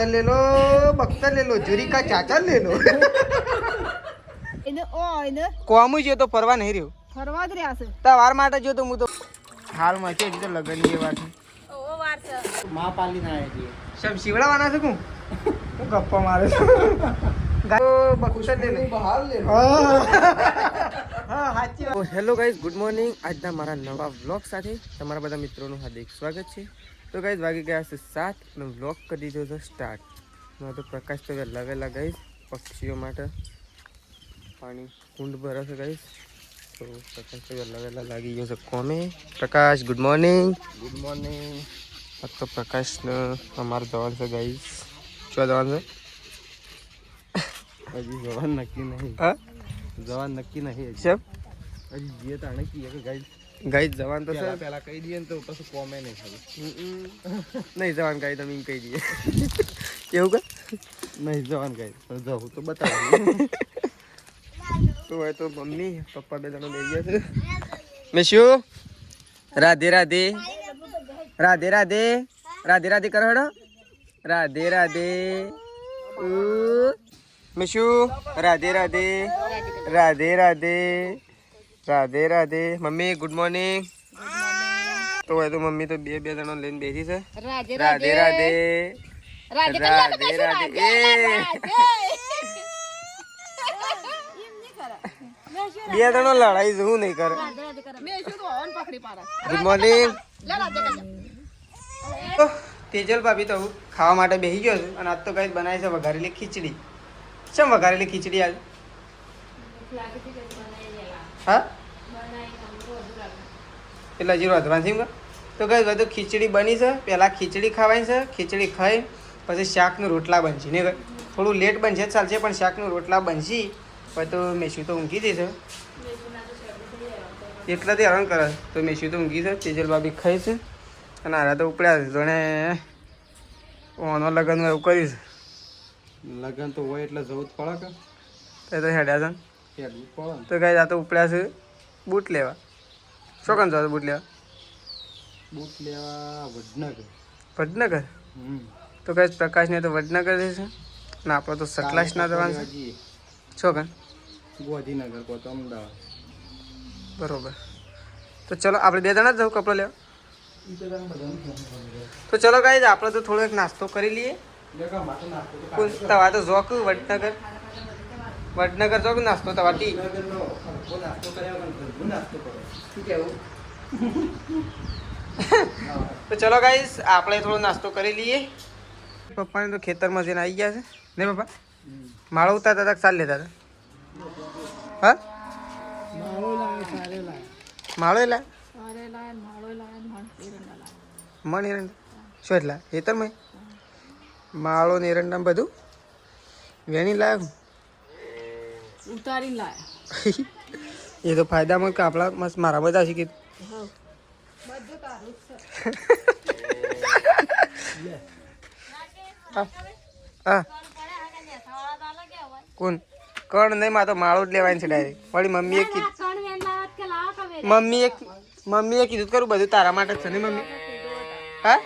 ले लो बख्तर ले लो जुरी का चाचा ले लो કોમું છે તો ફરવા નહીં રહ્યો ફરવા જ રહ્યા છે તવાર માટે જો તો હું તો હાલ માં છે તો લગન ની વાત ઓવો વાર છે માં પાલી ના આવી સબ શિવડાવાના છે હું ગપ્પા મારે ગાયો બખ્તર લે લે બહાર લે હા સાચી વાત હેલો ગાઈઝ ગુડ મોર્નિંગ આજના મારા નવા વ્લોગ સાથે તમારા બધા મિત્રોનું હાર્દિક સ્વાગત છે તો ગાઈઝ વાગી ગયા છે 7 અને વ્લોગ કરી દીધો છે સ્ટાર્ટ તો પ્રકાશ તો વહેલા ગાઈઝ પક્ષીઓ માટે પાણી કુંડ ભરે છે ગાઈઝ તો પ્રકાશ તો વહેલા લાગી ગયો છે કોમે પ્રકાશ ગુડ મોર્નિંગ આજ તો પ્રકાશને અમારે જવાનું છે ગાઈઝ શું જવાનું છે હજી જવાન નક્કી નહીં હા જવાન નક્કી નહીં સબ હજી જઈએ તાણે કીએ કે ગાઈઝ જવાનું તો છે પહેલા કહી દઈએ ને તો પછી કોમે નહીં ખબર નહીં જવાનું ગાઈ તમે એમ કહી દઈએ કેવું કે નહીં જવાન ગાઈ પણ જવું તો બતાવું તો હોય તો મમ્મી પપ્પા બે જણા લઈ ગયા છે મેં શું રાધે રાધે રાધે રાધે રાધે રાધે કરો હેડો રાધે રાધે મેં શું Radhe Radhe Radhe Radhe Radhe Radhe mummy good morning તો હોય તો મમ્મી તો બે જણા લઈને બેસી છે રાધે રાધે રાધે રાધે રાધે બે જણો લડાઈ જવું નહીં કરે ગુડ મોર્નિંગ તેજલ ભાભી તો ખાવા માટે બેસી ગયો છું અને આજ તો કઈ બનાવી છે વઘારેલી ખીચડી શેમ વઘારેલી ખીચડી આજ હા એટલે હજી વધવાનું છે તો કઈ બધું ખીચડી બની છે પહેલાં ખીચડી ખાવાની છે ખીચડી ખાઈ પછી શાકનું રોટલા બનશે ને થોડું લેટ બનશે ચાલશે પણ શાકનું રોટલા બનશે પછી તો મેસુ તો ઊંઘી દે છે એટલાથી હેરાન કરે તો મેસુ તો ઊંઘી છે તેજલ ભાભી ખાઈ છે અને આરા તો ઉપડ્યા છે જોણે ઓનો લગ્ન એવું કર્યું છે લગન તો હોય એટલે જવું જ પડે કે તો હેડ્યા છે હેડવું પડે તો કઈ આ તો ઉપડ્યા છે બૂટ લેવા શું કામ જાવ બૂટ લેવા બૂટ લેવા વડનગર વડનગર તો કઈ પ્રકાશને તો વડનગર જશે ને આપણે તો સતલાસના જવાનું છે શું કામ ગોધીનગર કો તો અમદાવાદ બરોબર તો ચલો આપણે બે જણા જ જવું કપડો લેવા તો ચલો ગાઈઝ આપણે તો થોડો એક નાસ્તો કરી લઈએ તવા તો જોક વડનગર જોક નાસ્તો તવા ટી તો ચલો ગાઈઝ આપણે થોડો નાસ્તો કરી લઈએ પપ્પાને તો ખેતરમાં જઈને આવી ગયા છે ને પપ્પા માળો ઉતારતા હતા સાલ લેતા હતા હા માળો એલા મણ એરંડા શું એટલા ખેતરમાં માળો ને એરંડા બધું વેણી લાવ્યો ઉતારીને લાયા એ તો ફાયદામાં કે આપણા મસ્ત મારા બધા શીખી હા કોણ કણ નહીં માં તો માળો જ લેવાની છે ડાયરેક્ટ વળી મમ્મીએ કીધું મમ્મીએ કીધું કરું બધું તારા માટે જ છે ને મમ્મી હા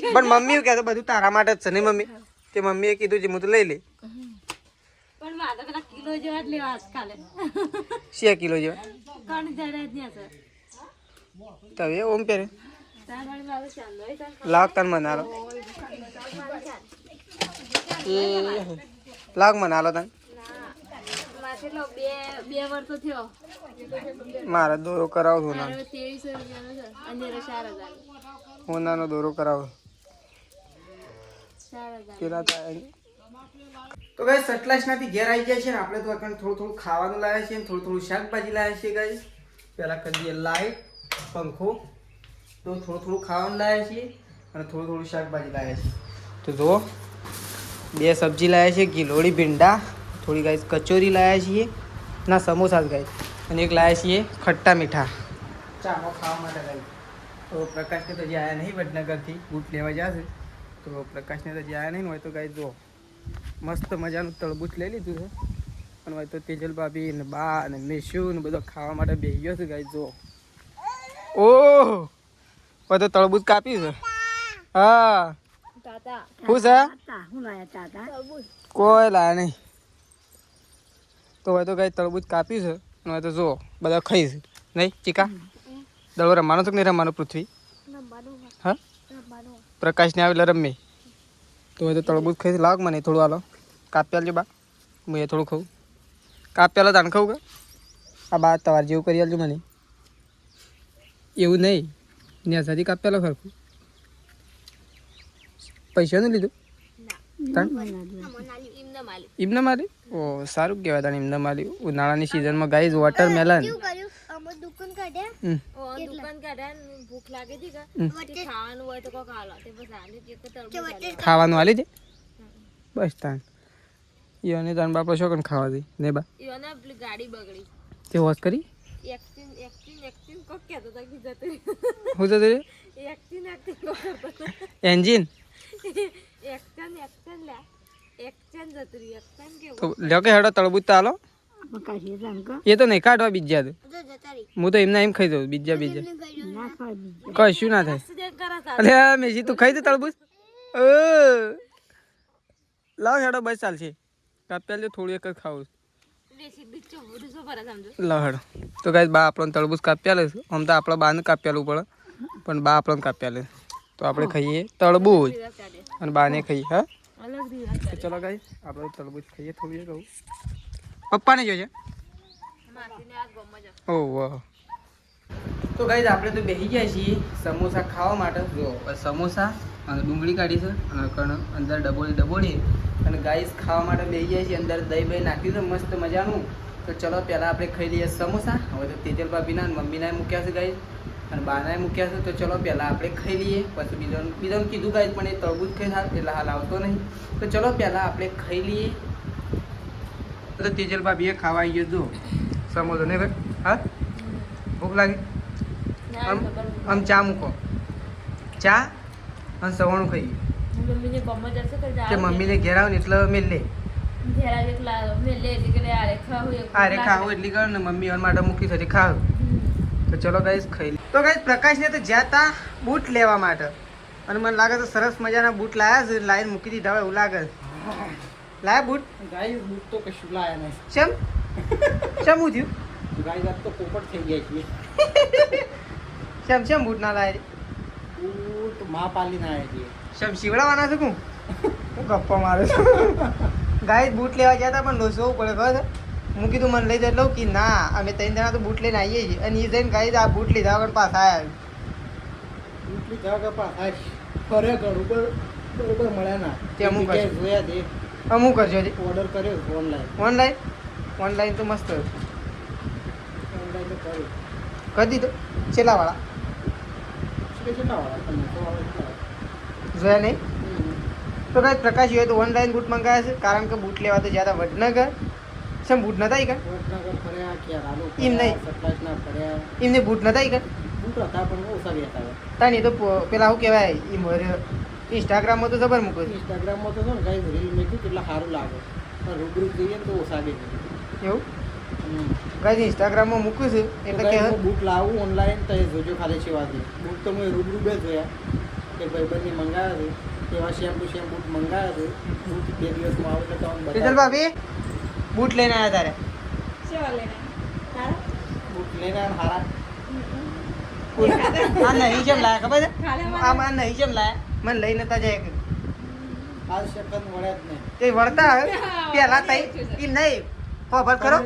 પણ મમ્મી એવું કહેતો બધું તારા માટે જ છે ને મમ્મી તે મમ્મીએ કીધું છે હું તો લઈ લે શિયા કિલો જેવા તવે ઓમ પહેરે લાગ તન મનાલો એ લાગ મનાલો તન મારે દોરો કરાવો હોનાનો દોરો કરાવો તો ગાઈસ સટલાસનાથી ઘેર આવી જાય છે ને આપણે તો થોડું થોડું ખાવાનું લાવ્યા છીએ થોડું થોડું શાકભાજી લાવ્યા છીએ ગાઈસ પહેલાં કરી દઈએ લાઈટ પંખો તો થોડું થોડું ખાવાનું લાવ્યા છીએ અને થોડું થોડું શાકભાજી લાવ્યા છીએ તો જુઓ બે સબ્જી લાવ્યા છીએ ગિલોડી ભીંડા થોડી ગાઈસ કચોરી લાવ્યા છીએ ના સમોસા જ ગાઈસ અને એક લાવ્યા છીએ ખટ્ટા મીઠા ચાનો ખાવા માટે ગાઈસ તો પ્રકાશને તો હજી આવ્યા નહીં વડનગરથી બૂટ લેવા જશે તો પ્રકાશને તો હજી આવ્યા નહીં હોય તો ગાઈસ જુઓ મસ્ત મજાનું તળબૂચ લઈ લીધું છે અને હોય તો તેજલ ભાભી ને બા અને મેશુ ને બધો ખાવા માટે બેસી ગયો છે ગાઈસ જુઓ ઓહ બધો તળબૂચ કાપ્યું છે હા તાતા શું છે હું લાયા તાતા તરબૂચ કોઈ લાયા નહીં તો હવે તો કઈ તરબૂચ કાપ્યું છે અને હવે તો જો બધા ખાઈશ નહીં ચીકા દડો રમવાનો છે કે નહીં રમવાનો પૃથ્વી હા પ્રકાશને આવેલા રમે તો હવે તો તરબૂચ ખાઈશ લાવ મને થોડું હાલો કાપ્યા લેજો બા હું એ થોડું ખાઉં કાપ્યાલો તાણ ખાઉં કે આ બા તમારે જેવું કરી આલજો મને એવું નહીં ન્યાસાથી કાપ્યાલો ખરખું પૈસાનું લીધું ઇમને મારી ઓ સારું કહેવાય તને ઇમને મારી ઉનાળાની સિઝનમાં ગાઈઝ વોટરમેલન દુકાન કાઢ્યા ભૂખ લાગી હતી કે ખાવાનું હોય તો કોક હાલો તે બસ આલી કે તરબૂચ ખાવાનું હાલી દે બસ તાન ઈઓને તાન બાપા શું કન ખાવા દે ને બા ઈઓને પેલી ગાડી બગડી તે હોશ કરી એક્ટિંગ કોક કહેતો હતા કે જતી હું તો તે એક્ટિંગ કોક કરતો હતો એન્જિન એક્શન લે એક્શન જતી એક્શન કેવું તો લ્યો કે હેડો તળબૂચ તો હાલો એ તો નહીં કાઢવા બીજા તો હું તો એમના એમ ખાઈ દઉં બીજા કશું ના થાય અલે મેસી તું ખાઈ દે તળબૂચ લાવ હેડો બસ ચાલશે કાપ્યા લે થોડું એક જ ખાવું લાવ હેડો તો ગાઈસ બા આપણને તળબૂચ કાપ્યા લે આમ તો આપણા બાને કાપ્યાલું પડે પણ બા આપણને કાપ્યા લે તો આપણે ખાઈએ તળબૂચ અને બાને ખાઈએ હા તો ચલો ગાઈસ આપણે તળબૂચ ખાઈએ થોડું કહું પપ્પાને જોજે ઓહ વાહ તો ગાઈસ આપણે તો બેસી ગયા છીએ સમોસા ખાવા માટે જો સમોસા અને ડુંગળી કાઢી છે અને અંદર ડબોળી અને ગાઈસ ખાવા માટે બેસી ગયા છીએ અંદર દહીં નાખ્યું છે મસ્ત મજાનું તો ચલો પહેલાં આપણે ખાઈ લઈએ સમોસા હવે તો તેજલ ભાભીના મમ્મીના મૂક્યા છે ગાઈસ અને બાનાએ મૂક્યા છે તો ચલો પહેલાં આપણે ખાઈ લઈએ પછી બીજાનું કીધું ગાઈસ પણ એ તરબૂચ ખાઈ હાલ એટલે હાલ આવતો નહીં તો ચલો પહેલાં આપણે ખાઈ લઈએ તો તેજલ ભાભીએ ખાવા આવી ગયો જો સમોસો ને ભાઈ હા ભૂખ લાગી આમ ચા મૂકો ચા અને સવાણું ખાઈએ કે મમ્મીને ઘેર આવે ને એટલે મેલ લે અરે ખાવું એટલી કર ને મમ્મી ઓર માટે મૂકી થતી ખાવ તો ચલો ગાઈસ ખાઈ લે તો ગાઈસ પ્રકાશને તો જ્યાં તા બૂટ લેવા માટે અને મને લાગે તો સરસ મજાના બૂટ લાયા છે લાઈન મૂકી દીધા હોય એવું લાગે લાયા બૂટ ગાઈસ બૂટ તો કશું લાયા નહીં ચમ ચમ હું થયું ગાઈસ આજ તો પોપટ થઈ ગયા છીએ ચમ બૂટ ના લાયા બૂટ માં પાલીને આવ્યા છીએ ચમ શીવડાવવાના છે હું ગપ્પા મારે છું ગાઈસ બૂટ લેવા ગયા હતા પણ લોસવું પડે ખબર હું કીધું મને લઈ જાય કે ના અમે 3 જણા તો બૂટ લઈને આવીએ છીએ અને એ જઈને ગાઈસ આ બૂટ લીધા વગર પાછા આવ્યા બૂટ લીધા વગર પાછા ફરે ઘણું બરોબર મળ્યા ના તે અમુક જોયા તે અમુક કરજો ઓર્ડર કર્યો ઓનલાઈન તો મસ્ત ઓનલાઈન તો કર્યો કરી દીધો છેલ્લાવાળા કેટલા વાળા તમે તો આવે જોયા નહીં તો કાંઈ પ્રકાશ હોય તો ઓનલાઈન બૂટ મંગાવ્યા છે કારણ કે બૂટ લેવા તો જ્યાં વડનગર શેમ બૂટ નતા ઈ વડનગર ફર્યા ક્યાં એમ નહીં. સતલાસના ફર્યા એમને બૂટ નતા ઈ બૂટ હતા પણ ઓછા હતા તાન એ તો પેલા શું કહેવાય ઇન્સ્ટાગ્રામમાં તો જબર મૂકો છે ઇન્સ્ટાગ્રામમાં તો છે ને કાંઈ રીલ મેક્યું કેટલા સારું લાગે પણ રૂબરૂ જોઈએ ને તો ઓછા દે એવું કાંઈ ઇન્સ્ટાગ્રામમાં મૂક્યું છે એટલે કે બૂટ લાવું ઓનલાઈન તો એ જોજો ખાલી છે વાત બૂટ તો મેં રૂબરૂ બે જોયા કે ભાઈબંધની મંગાવ્યા છે એવા શેમ બૂટ મંગાવ્યા છે બૂટ 2 દિવસમાં આવે એટલે તમને રીતલ ભાભી બૂટ લઈને આવ્યા તારે બૂટ લઈને આવ્યા હારા આ નહીં જેમ લાયા ખબર છે આ નહીં જેમ લાયા મને લઈ નતા જાય આ સેકન્ડ વળે જ નહીં તે વળતા પેલા તઈ એમ નહીં ખબર કરો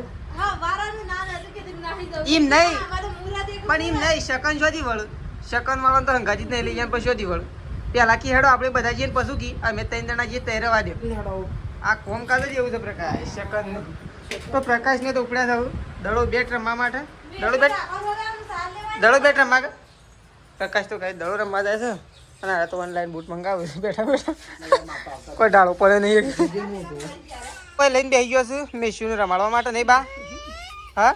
એમ નહીં પણ એમ નહીં શકન શોધી વળું શકન વાળો તો હંગાજી જ નહીં લઈ જાય પછી શોધી વળું પેલા કી હેડો આપણે બધા જઈને પશુ કી અમે 3 જણા જઈએ તૈરવા દે આ કોમકાજ જ એવું છે પ્રકાશ શકન તો પ્રકાશને તો ઉપડ્યા થવું દડો બેટ રમવા માટે દડો બેટ રમવા કે પ્રકાશ તો કઈ દડો રમવા જાય છે અને આ તો ઓનલાઈન બૂટ મંગાવે છે બેઠા કોઈ ડાળો પડે નહીં કોઈ લઈને બેસી ગયો છું મેસ્યુને રમાડવા માટે નહીં બા હા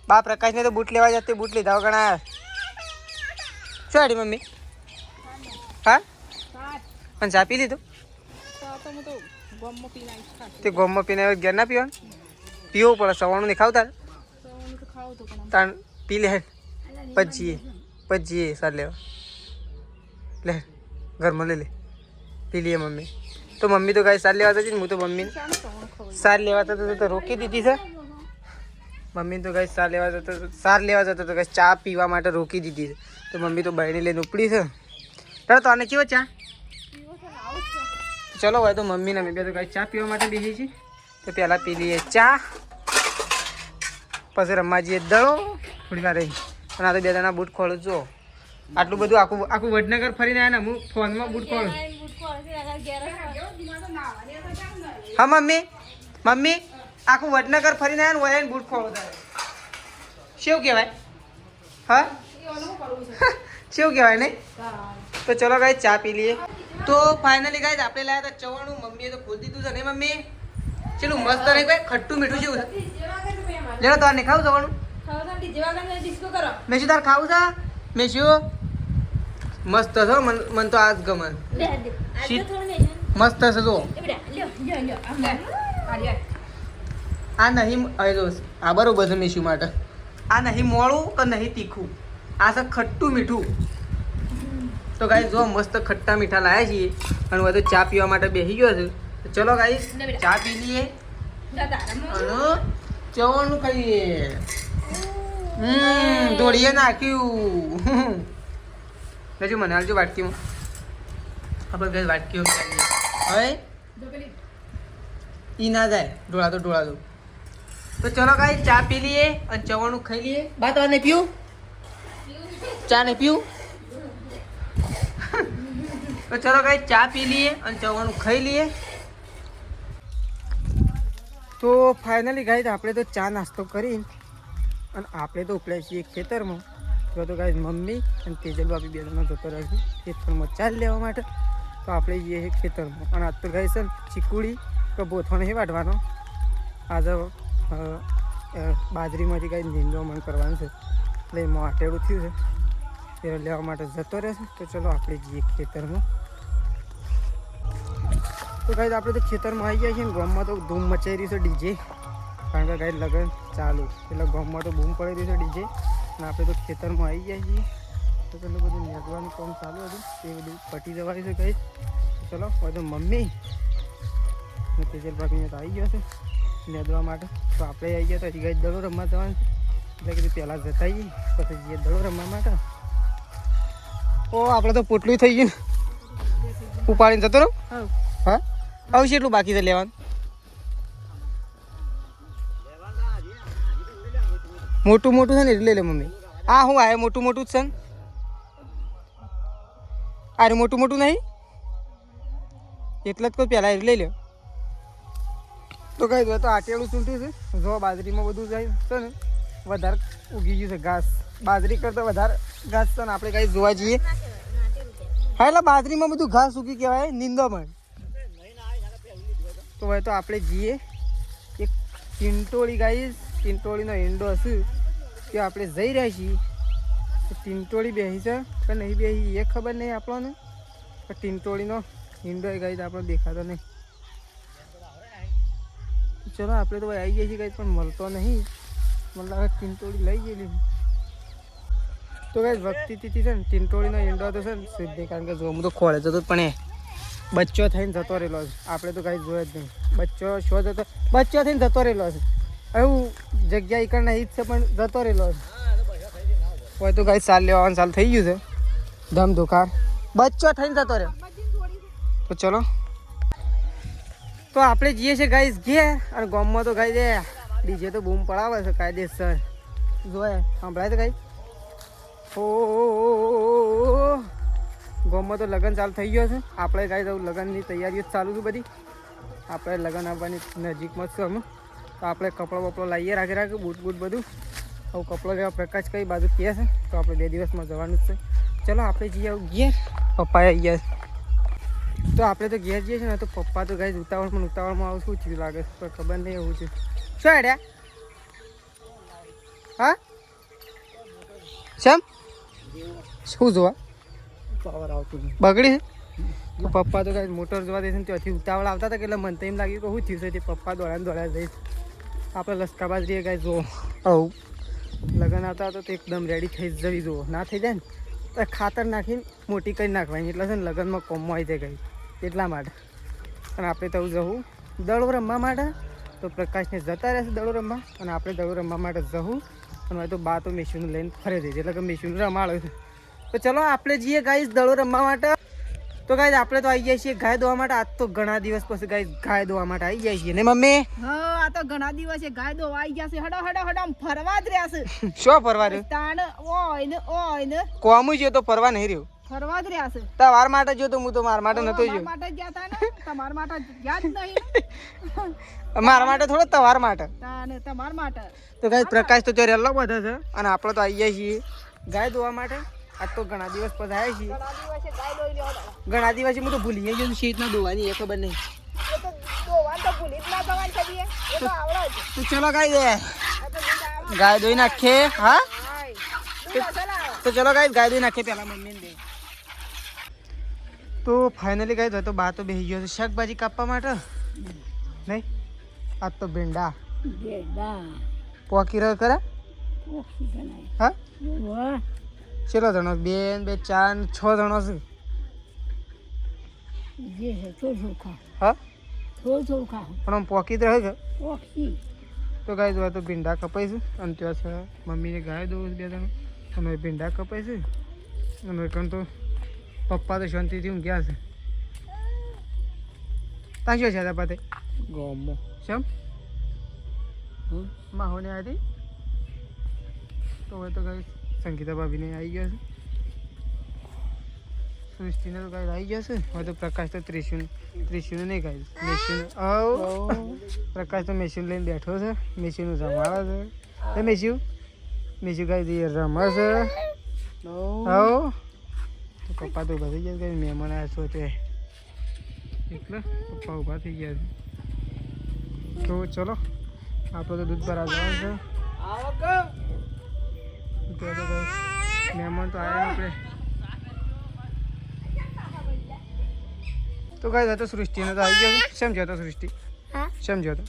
બા પ્રકાશને તો બૂટ લેવા જતી બૂટ લીધા ગણા શું હાડી મમ્મી હા પણ ચા પી લીધું તે ગોમમાં પીને ઘેર ના પીવાનું પીવું પડે સવારનું નહીં ખાવતા તાણ પી લે પછી સાર લેવા લે ઘરમાં લે પી લઈએ મમ્મી. તો મમ્મી તો ગાઈસ સાર લેવા જતી ને, હું તો મમ્મી સાર લેવા જતો તો રોકી દીધી છે. મમ્મી તો ગાઈસ સાર લેવા જતો તો ગાઈસ ચા પીવા માટે રોકી દીધી છે. તો મમ્મી તો બહેણી લઈને ઉપડી છે. તો આને કેવો ચા? ચલો ભાઈ તો મમ્મી ને બે તો ગાઈસ ચા પીવા માટે બેસી છે. તો પહેલાં પી લઈએ ચા, પછી રમવા જઈએ દડો થોડી વાર રહી. અને આ તો બે જણા બૂટ ખોલું જો. આટલું બધું આખું વડનગર ફરીને આવ્યા ને, હું ફોનમાં બૂટ ખોલું. હા મમ્મી આખું વડનગર ફરીને આવ્યા ને, વયા બૂટ ખોલો તારે શું કહેવાય? હા શું કહેવાય નહીં? તો ચલો ગાઈ ચા પી લઈએ. તો ફાઇનલી ગાઈ આપણે લાવ્યા હતા ચવાણું. મમ્મીએ તો ખોલી દીધું છે ને મમ્મી? ચેલું મસ્ત નહીં ભાઈ, ખટ્ટું મીઠું જેવું છે. લેડો તાર નહીં ખાવું ચવાણું? મેં શું તાર ખાવું છે? મેં શું મસ્ત છે મને તો આજ ગમે. મસ્ત છે જો. આ નહીં આ બરોબર છે મેશું માટે. આ નહીં મોળું કે નહીં તીખું, આ છે ખટ્ટું મીઠું. તો ગાઈ જો મસ્ત ખટ્ટા મીઠા લાવ્યા છીએ અને બધું ચા પીવા માટે બેસી ગયો છે. તો ચલો ગાઈ ચા પી લઈએ અને ચવાણું ખાઈએ. દોડીએ નાખ્યું. હજુ મને હાલજો વાટકીમાં. આપણે ગઈ વાટકીઓ હવે ઈ ના જાય ઢોળા તો. તો ચલો ગાઈ ચા પી લઈએ અને ચવાણું ખાઈ લઈએ. બા તો નહીં પીવું? ચા નહીં પીવું? તો ચલો ગાઈ ચા પી લઈએ અને ચવાણું ખાઈ લઈએ. તો ફાઇનલી ગાઈ આપણે તો ચા નાસ્તો કરીને અને આપણે તો ઉપડ્યા છીએ ખેતરમાં. તો ગાઈ મમ્મી અને તેજલ ભાભી બે જણા જતો રહે છે ખેતરમાં ચાલ લેવા માટે. તો આપણે જઈએ ખેતરમાં. અને આજ તો ગાઈ છે ચીકુડી કે બોથો નહીં વાટવાનો, આજે બાજરીમાંથી કાંઈ નિંદવામાં કરવાનું છે એટલે એમાં આટેડું થયું છે તે લેવા માટે જતો રહેશે. તો ચલો આપણે જઈએ ખેતરમાં. તો ગાઈ આપણે તો ખેતરમાં આવી ગયા છીએ ને ગામમાં તો ધૂમ મચાઈ રહી છે ડીજે, કારણ કે ગાઈ લગન ચાલુ એટલે ગામમાં તો બૂમ પડી રહ્યું છે ડીજે. અને આપણે તો ખેતરમાં આવી ગયા છીએ. તો પેલું બધું નેદવાનું કામ ચાલુ હતું, એ બધું પટી જવાનું છે ગાઈ. ચલો બધું મમ્મી અને તેજલ ભાભી તો આવી ગયો છે નેદવા માટે. તો આપણે આવી ગયા તો હજી ગાઈ દડો રમવા જવાનું છે એટલે કીધું પહેલાં જતા આવીએ પછી જઈએ દડો રમવા માટે. ઓ આપણે તો પોટલું થઈ ગયું ઉપાડીને જતો રહો. હા આવશે એટલું બાકી છે લેવાનું. મોટું છે ને એટલે લે મમ્મી. હા હું આવે મોટું જ છે ને. અરે મોટું નહીં એટલે જ કોઈ પહેલાં લઈ લે. તો કઈ દો તો આટેલું સૂંટ્યું છે જો બાજરીમાં બધું જાય છે ને વધારે ઉગી ગયું છે ઘાસ. બાજરી કરતાં વધારે ઘાસ છે ને આપણે કાંઈ જોવા જઈએ. હા એટલે બાજરીમાં બધું ઘાસ ઉગી કહેવાય નિંદોમાં. તો હવે તો આપણે જઈએ એક ટીંટોળી ગાઈશ, ટીંટોળીનો ઈંડો હશે કે આપણે જઈ રહ્યા છીએ. ટીંટોળી બેસી છે કે નહીં બેસી એ ખબર નહીં આપણને, પણ ટીંટોળીનો ઈંડો એ ગાઈશ આપણને દેખાતો નહીં. ચલો આપણે તો આવી ગયા છીએ કંઈ પણ મળતો નહીં. મને લાગે ટીંટોળી લઈ ગયેલી. તો કંઈ વખતી છે ને ટીંટોળીનો ઈંડો તો છે ને સીધી, કારણ કે જો હું તો ખોળે જતો પણ એ બચ્ચો થઈને જતો રહેલો છે. આપણે તો કાંઈ જોયો જ નહીં. બચ્ચો થઈને જતો રહેલો છે. એવું જગ્યા એકણ નહીં જ છે પણ જતો રહેલો છે. હોય તો કાંઈ સાલ લેવાનું સાલ થઈ ગયું છે ધમ ધોકાર. બચ્ચો થઈને જતો રહ્યો. તો ચલો તો આપણે જઈએ છીએ ગાઈસ ઘેર. અને ગામમાં તો ગાઈ દે ડીજે તો બૂમ પડાવે છે કાયદેસર. જોયે સંભળાય તો ગાઈ ઓ ગામમાં તો લગ્ન ચાલુ થઈ ગયો છે. આપણે ગાઈ દઉં લગ્નની તૈયારીઓ ચાલુ છે બધી. આપણે લગ્ન આવવાની નજીકમાં જ છે અમે. તો આપણે કપડો બપડો લાવીએ રાખે બૂટ બધું. હવે કપડો લેવા પ્રકાશ કઈ બાજુ કહે છે તો આપણે 2 દિવસમાં જવાનું જ છે. ચલો આપણે જઈએ આવું ઘેર. પપ્પા આવી ગયા તો આપણે તો ઘેર જઈએ છીએ ને. તો પપ્પા તો ગાઈ ઉતાવળમાં આવું શું થયું લાગે તો ખબર નહીં એવું છે. શું હેડ્યા? હા શેમ શું જોવા પાવર આવતું બગડી છે? પપ્પા તો કાંઈ મોટર જોવા દે છે ને ત્યાંથી ઉતાવળ આવતા હતા એટલે મને તો એમ લાગ્યું કે શું થયું છે. તે પપ્પા દોડ્યા જઈશ. આપણે લસકા બાજરીએ કાંઈ જો આવું લગ્ન આવતા હતો તો એકદમ રેડી થઈ જવી જુઓ. ના થઈ જાય ને તો ખાતર નાખીને મોટી કરી નાખવાની એટલે છે ને લગ્નમાં કોમમાં આવી જાય ગઈ એટલા માટે. અને આપણે તો જવું દડો રમવા માટે, તો પ્રકાશને જતા રહેશે દડો રમવા અને આપણે દડો રમવા માટે જવું. અને તો બા તો મેશુને લઈને ફરે છે એટલે કે મેશુને રમાડે છે. તો ચલો આપણે જઈએ ગાઈસ દડો રમવા માટે. તો ગાઈસ આપણે તો આવી જાય છીએ ગાય દોવા માટે. આજ તો ઘણા દિવસ પછી ગાઈસ ગાય દોવા માટે આવી જાય છીએ ને મમ્મી? હા આ તો ઘણા દિવસે ગાય દોવા આવી ગયા છે. હડો હડો હડો આમ ફરવા જ રહ્યા છે. શું ફરવા રહ્યો? તાણ ઓય ને કોમું જો તો ફરવા નહીં રહ્યો, ફરવા જ રહ્યા છે. તમાર માટે જો તો હું તો મારા માટે નતો જો. મારા માટે ગયા તા ને, તમારા માટે ગયા જ નહીં. મારા માટે થોડો તમાર માટે. તાણ તમારા માટે. તો ગાઈસ પ્રકાશ તો ચોરે અલ્લો બધા છે અને આપણે તો આવી જાય છીએ ગાય દોવા માટે. આજ તો ઘણા દિવસ પછી આવ્યા છીએ. ઘણા દિવસે ગાય દોઈ લેવા. ઘણા દિવસે હું તો ભૂલી ગયો શી રીતના દોવાની એ ખબર નહીં. એ તો દોવાન તો ભૂલી જ ના જવાનું છે બી. એ તો આવડે જ. તો ચલો ગાય દે આ તો લીધા આવે. ગાય દોઈ નાખીએ. હા હાય. લીધા ચલાવો. તો ચલો ગાય ગાય દોઈ નાખીએ પહેલા મમ્મીને દે. તો ફાઇનલી ગાય તો બા તો બેસી ગયો છે શાકભાજી કાપવા માટે. નહીં આજ તો ભીંડા પોકી રહ્યો ખરા. હા ચલો જણો 2 2 4 6 જણો છે. હા પણ આમ પોકી તો રહે છે. તો ગાય જોવા તો ભીંડા કપાય છે અને ત્યાં છે મમ્મીને ગાય દઉં 2 જણ અને ભીંડા કપાય છે. અને કારણ તો પપ્પા તો શાંતિથી ઊંઘ્યા છે. ત્યાં શું છે પતે ગોમો શમ માહોને આવી તો હવે તો ગાય સંગીતા ભાભીને આવી ગયા છે. સૃષ્ટિને તો ગાય આવી ગયા છે. હવે તો પ્રકાશ તો ત્રિશુલ નહીં ગાય મેશુન પ્રકાશ તો મેશુન લઈને બેઠો છે. મેશુનું રમાડે છે. એ મેશુ ગાય રમે છે. હો તો પપ્પા તો ઉભા થઈ ગયા છે. મહેમાન આવ્યા છો તે એટલે પપ્પા ઊભા થઈ ગયા છે. તો ચલો આપણે તો દૂધ ભરા જવાનું છે. મહેમાન તો આવ્યા આપણે. તો ગાય તો સૃષ્ટિને તો આવી ગયો છે. સમજ્યો તો સૃષ્ટિ? સમજ્યો તો?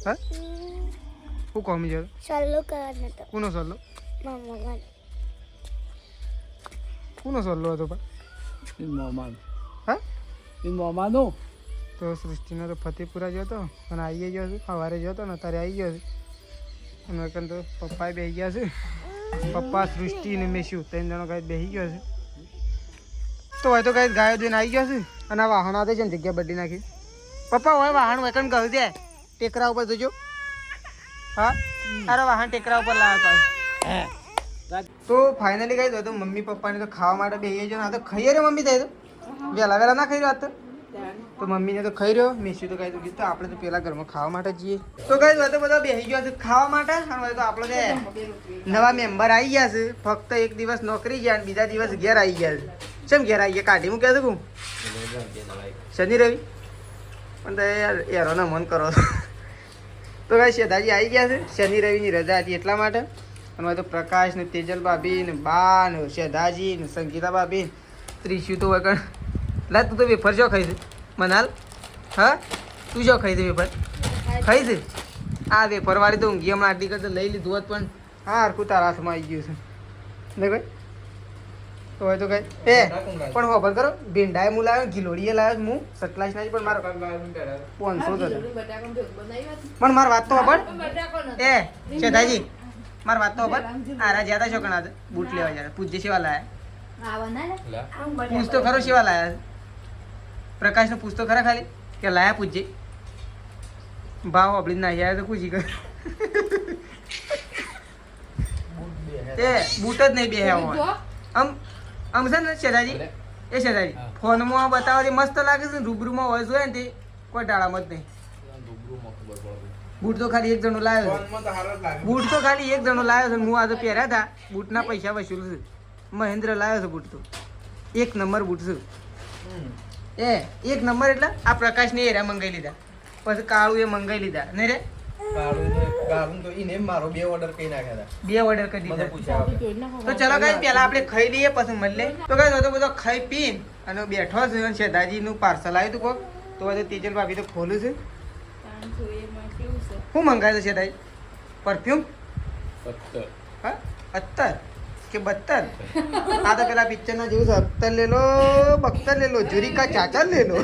હા હું કોમી જતો ચાલુ કરવાનો હતો કોનો સલ્લો? મામા કોનો સલ્લો હતો પણ? હા મોમાનો તો સૃષ્ટિનો તો ફતેપુરા ગયો હતો અને આવી ગયો છે. સવારે ગયો હતો ને અત્યારે આવી ગયો છે. અને કંઈ તો પપ્પાએ બેસી ગયા છે. પપ્પા સૃષ્ટિ ને મેશુ 3 જણો ગાય બેસી ગયો છે. તો હોય તો ગાય ગાયો દઈને આવી ગયો છે. અને આ વાહન આવે છે ને જગ્યા બદલી નાખી. પપ્પા હોય વાહન વેકન કહ્યું છે ટેકરા ઉપર જોજો. હા અરે વાહન ટેકરા ઉપર લાવ્યા. તો ફાઇનલી ગાય તો મમ્મી પપ્પાને તો ખાવા માટે બેસી ગયો. આ તો ખાઈએ રે મમ્મી થાય તો વહેલા વહેલા ના ખાઈ રહ્યો. તો મમ્મીને તો ખાઈ રહ્યો. મેસુ તો ગાય તો કીધું આપણે તો પેલા ઘરમાં ખાવા માટે જઈએ. તો ગાય તો બધા બેસી ગયા છે ખાવા માટે. અને તો આપણે નવા મેમ્બર આવી ગયા છે. ફક્ત એક દિવસ નોકરી ગયા અને બીજા દિવસ ઘેર આવી ગયા છે. કેમ ઘેર આવી ગયા? કાઢી મૂક્યા છે હું શનિ રવિ પણ તો યાર યારોને મન કરો છો. તો ગાય શેધાજી આવી ગયા છે. શનિ રવિની રજા હતી એટલા માટે. અને તો પ્રકાશ ને તેજલ ભાભી ને બા ને શેધાજી ને સંગીતા ભાભી ત્રિશુ તો વગર લા તું તો વેફર શું ખાઈ છે મનાલ? હા તું શું ખાઈ છે વેફર? ખાઈ છે આ વેફર વાળી તો ઊંઘી હમણાં આટલી કરતા લઈ લીધું હોત પણ હા હરખું તારા હાથમાં આવી ગયું છે ને ભાઈ. તો હોય તો કઈ એ પણ ખબર કરો ભીંડાએ હું લાવ્યો ગિલોડીએ લાવ્યો હું સટલાશ ના પણ મારો 500 પણ મારી વાત તો ખબર એ શેધાજી મારી વાત તો ખબર આરા જ્યાદા છોકરા બૂટ લેવા જાય પૂજ્ય સેવા લાયા પૂછતો ખરો સેવા લાયા પ્રકાશને પૂછતો ખરા ખાલી કે લાયા પૂછજે ભાવ આપણી ના આવ્યા તો પૂછી કર એ બૂટ જ નહીં બેહ્યા આમ આમ છે ને શેઠાજી એ શેઠાજી ફોનમાં બતાવવાથી મસ્ત લાગે છે રૂબરૂમાં હોય જોઈએ ને તે કોઈ ટાળામાં જ નહીં. બૂટ તો ખાલી એક જણો લાવ્યો છે. બૂટ તો ખાલી એક જણો લાવ્યો છે. હું આજે પહેર્યા હતા બૂટના પૈસા વસૂલ છે. મહેન્દ્ર લાવ્યો છે બૂટ તો 1 નંબર બૂટ છે. એ 1 નંબર એટલે આ પ્રકાશને એરા મંગાવી લીધા પછી કાળું એ મંગાવી લીધા ને રે ગારું તો ઈને મારો 2 ઓર્ડર કરી નાખ્યા હતા. 2 ઓર્ડર કરી દીધા. પૂછ્યા તો ચલો ગાઈસ પહેલા આપણે ખાઈ લઈએ પછી મળીએ. તો ગાઈસ તો બધો ખાઈ પી અને બેઠો છે અને શેધાજીનું પાર્સલ આવ્યું હતું કોક તો હવે તેજલ ભાભી તો ખોલું છે. શું મંગાવ્યું છે શેધાજી? પરફ્યુમ? હા અત્તર કે બત્તર આ તો પેલા પિક્ચર ના જેવું છે અખ્તર લે લો બખ્તર લે લો જુરી કા ચાચા લે લો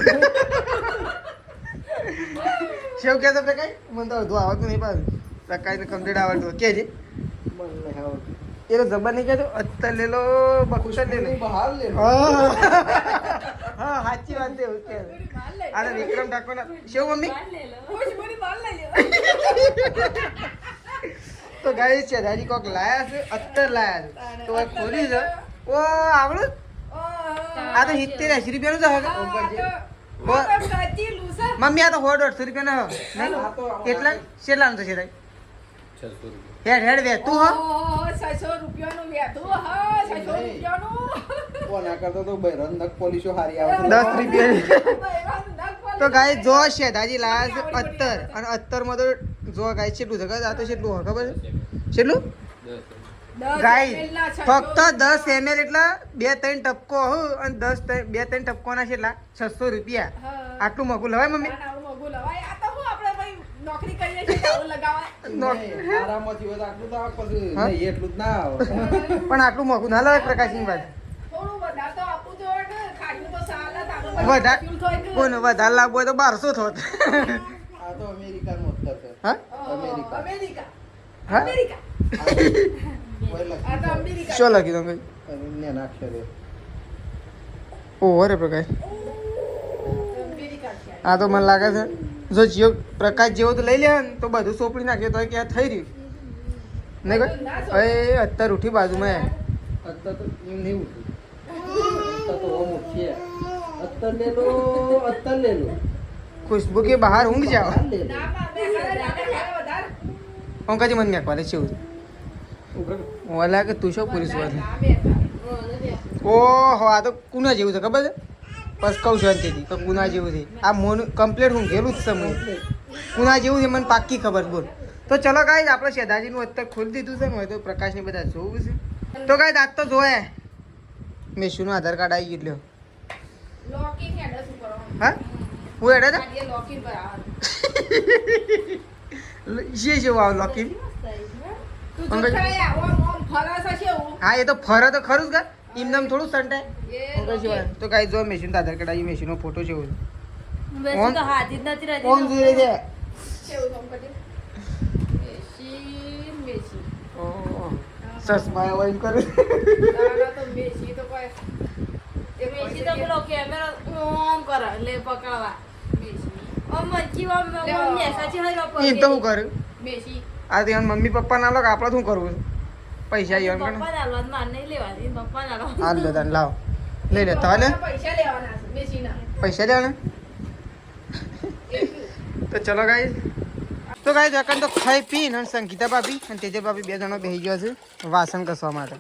શેવ કેતો પ્રકાશ મને તો અડધું આવડતું નહીં પાછું પ્રકાશ ને કમ્પ્લીટ આવડતું કે છે એ તો જબર નહીં કહેતો અત્તર લે લો બખ્તર લે લો બહાર લે હા સાચી વાત છે એવું કે અરે વિક્રમ ઠાકોર શેવ મમ્મી તો ગાઈ છે દાદી કોક લાયા છે અત્તર લાયા છે તો આ ખોલી છે ઓ આવડું આ તો 70-80 રૂપિયાનું છે મમ્મી આ તો 150 રૂપિયાનો નહીં કેટલા કેટલાનું થશે તાઈ 600 રૂપિયા હેડ હેડ વે તું હો 600 રૂપિયાનું વેતું હા 600 રૂપિયાનું કોના કરતો તો બૈરન નક પોલીસો હારી આવે 10 રૂપિયા તો ગાય જો છે દાદી લાયા છે અત્તર અને અત્તરમાં તો જો ગાય કેટલું છે આ તો કેટલું હોય ખબર છે કેટલું ગાય ફક્ત 10 ml એટલા 2-3 ટપકો હો અને 2-3 ટપકોના કેટલા 600 રૂપિયા આટલું મોંઘું લવાય મમ્મી નોકરી કરીએ છીએ આવું લગાવાય આરામથી હોય તો આટલું તો આવે પછી નહીં એટલું જ ના આવે પણ આટલું મોંઘું ના લવાય પ્રકાશની વાત થોડું વધારે તો આપવું જોઈએ ને ખાટલું તો સાલા તારું વધારે કોને વધારે લાભ હોય તો 1200 થોત આ તો અમેરિકાનું અત્તર છે હા અમેરિકા અમેરિકા હા અમેરિકા કોઈ આ તો અમેરિકા શું લખ્યું તમે લખી અક્ષરે ઓહો રે પ્રકાશ અમેરિકા છે આ તો મને લાગે છે જો જીઓ પ્રકાશ જેવો તો લઈ લે ને તો બધું સોપડી નાખ્યો તો ક્યાં થઈ રહ્યું નહીં ભાઈ હવે અત્યારે ઉઠી બાજુમાં અત્તર તો એમ નહીં ઉઠું અત્તર તો ઓમ ઉઠીએ અત્તર લે લો ખુશ્બુ કે બહાર ઊંઘ જાઓ બહાર લે લો ના બે ખાડા વધારે ઊંઘાજી મને મેકવા લે છે ઓલા કે તું શું પૂરી સુવા ઓહો આ તો કુના જેવું છે ખબર છે બસ કહું છું અંતેથી તો કુના જેવું છે આ મોન કમ્પ્લીટ હું ગયેલું જ સમય કુના જેવું છે મને પાક્કી ખબર બોલ તો ચલો ગાઈઝ આપણે શેદાજીનું અત્યારે ખોલી દીધું છે ને હોય તો પ્રકાશને બધા જોવું છે તો ગાઈઝ આજ તો જોયે મેશુનું આધાર કાર્ડ આવી ગયું લ્યો લોકી કે એડ્રેસ ઉપર હા હું એડે છે આ લોકી પર આ જે વાવ લોકી તું જો ખાય ઓમ ફરાસા છે હું હા એ તો ફરે તો ખરું જ કા એમનેમ થોડું સંટાય એ તો ગાઈઝ જો મેશુનું આધાર કાર્ડ આવી મેશુનો ફોટો છે એવું બેસી તો હાથી જ નથી રહેતી કોણ જોઈ છે કેવું કામ કરે મેસી ઓહ સસમા હોય એમ કરે તારા તો મેસી તો કોઈ મેસી તો પેલો કેમેરો ઓમ કરે લે પકડવા મેસી ઓમ મચ્છી ઓમ મેસાજી હોય એ તો હું કરું મેસી આ તો મમ્મી પપ્પા ના લો આપણે શું કરવું પૈસા ઈવન કણ પપ્પા ના માર નહીં લેવાની પપ્પા ના હાલ લે તને લાવ લઈ લે તો લે પૈસા લેવાના છે મેસીના પૈસા લેવાના તો ચલો ગાઈસ તો ગાઈસ અકન તો ખાઈ પી ને સંગીતા ભાભી અને તેજલ ભાભી બે જણો બેસી ગયો છે વાસણ ઘસવા માટે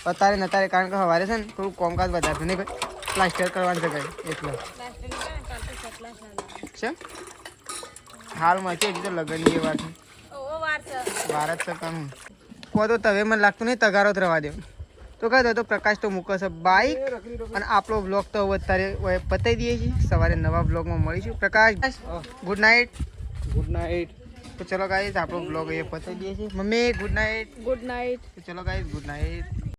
અત્યારે નતારે કારણ કે સવારે છે ને થોડું કોમકાજ વધારે છે નહીં ભાઈ પ્લાસ્ટર કરવાનું છે ભાઈ એટલે છે હાલમાં છે હજી તો લગનની એ વાત છે વાર જ છે કામ કો તો તવે મને લાગતું નહીં તગારો જ રવા દે તો કહે તો પ્રકાશ તો મૂકે છે બાઈક અને આપણો બ્લોગ તો અત્યારે પતાવી દઈએ છીએ સવારે નવા બ્લોગમાં મળીશું પ્રકાશ ગુડ નાઇટ ગુડ નાઇટ તો ચલો ગાઈસ આપણો બ્લોગ એ પતાવી દઈએ છીએ mummy good night good night તો ચલો ગાઈસ ગુડ નાઇટ